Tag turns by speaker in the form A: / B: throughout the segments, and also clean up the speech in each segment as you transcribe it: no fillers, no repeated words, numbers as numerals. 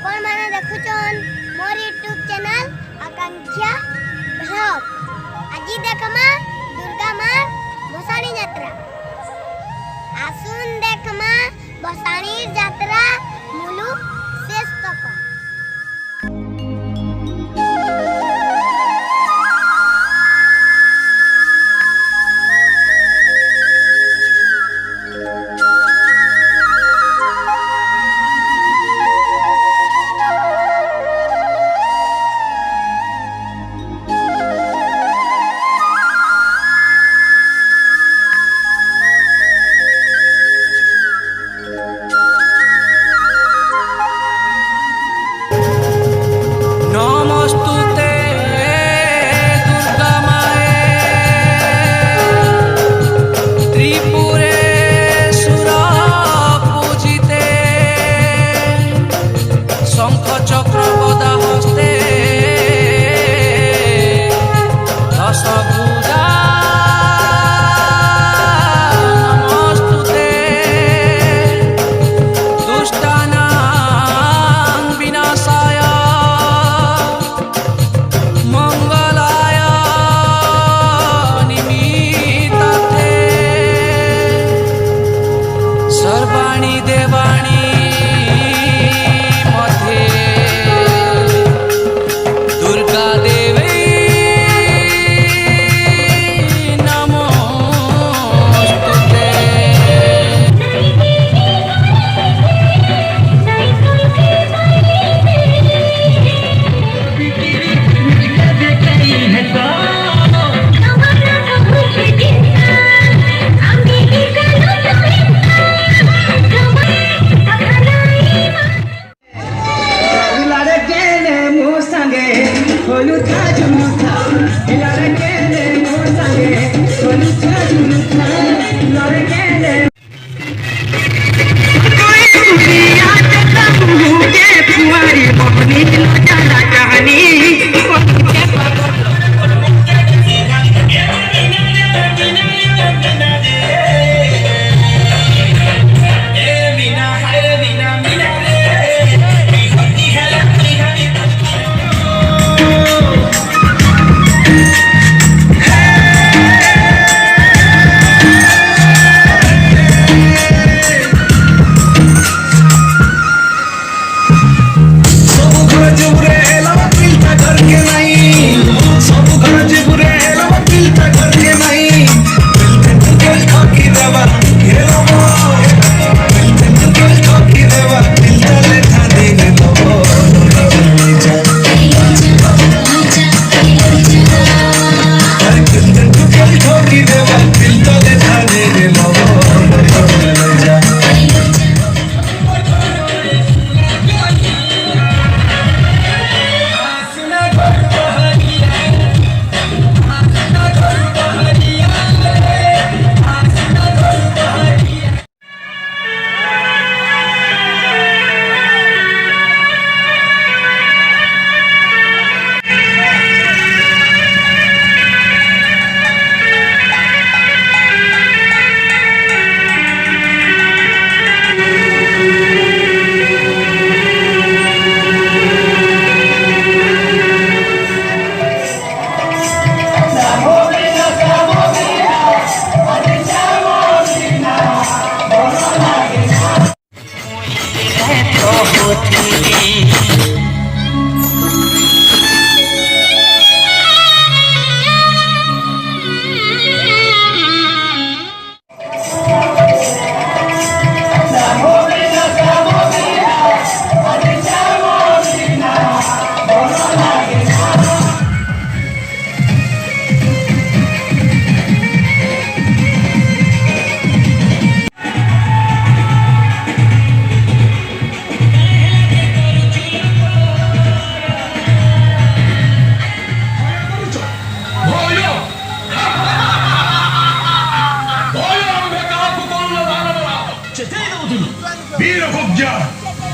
A: आपण माने देखुचन मोर YouTube channel आकांक्षा blog. आज देखमा दुर्गा माँ भसाणी यात्रा। आसुन देखमा भसाणी यात्रा मुलु शेष तक।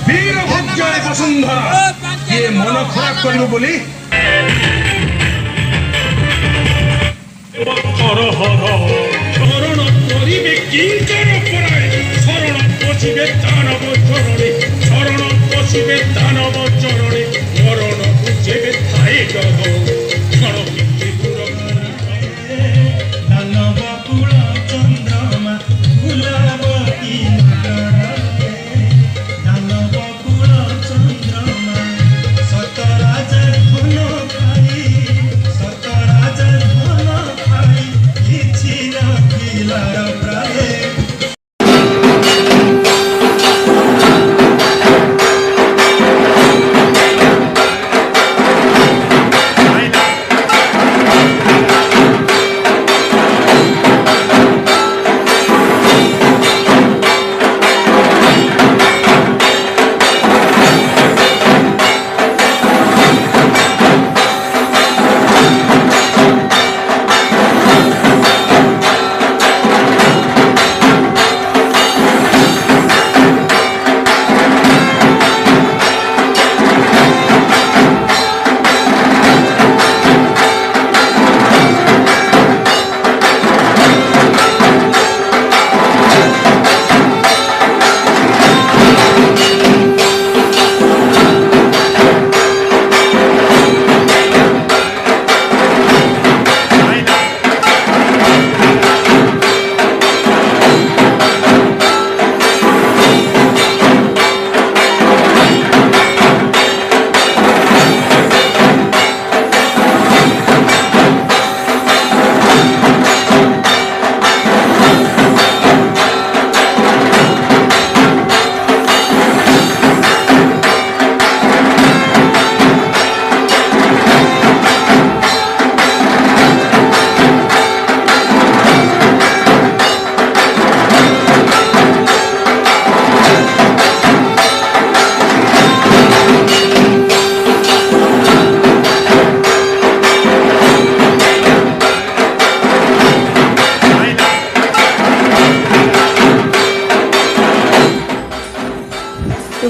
B: वीरभद्र वसुंधरा ये मन खराब करियो बोली शरण करिबे किंकर पराय शरण पशिबे दानव चरणे शरण আসিবে দানব চরণে মরণ বুঝিবে ঠাই ডগ ক্ষণ ভিত্তি দূর
C: দানব কুল চন্দ্রমা ভুলাবতী নগরে দানব কুল চন্দ্রমা সত রাজার ধন খাই কিছু রখিলা প্রায়ে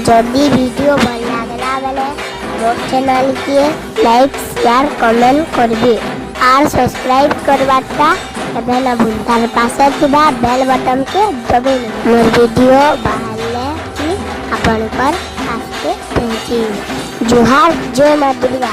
A: जदि वीडियो भल लागला बेले मोर चैनल के लाइक शेयर कमेंट करबे और सब्सक्राइब करवाटा एबे ना भूल तार पासे थिबा बेल बटन के दबे मोर वीडियो बाहरले कि अपन पर आस्ते पहुंची। जोहार, जय मां दुर्गा।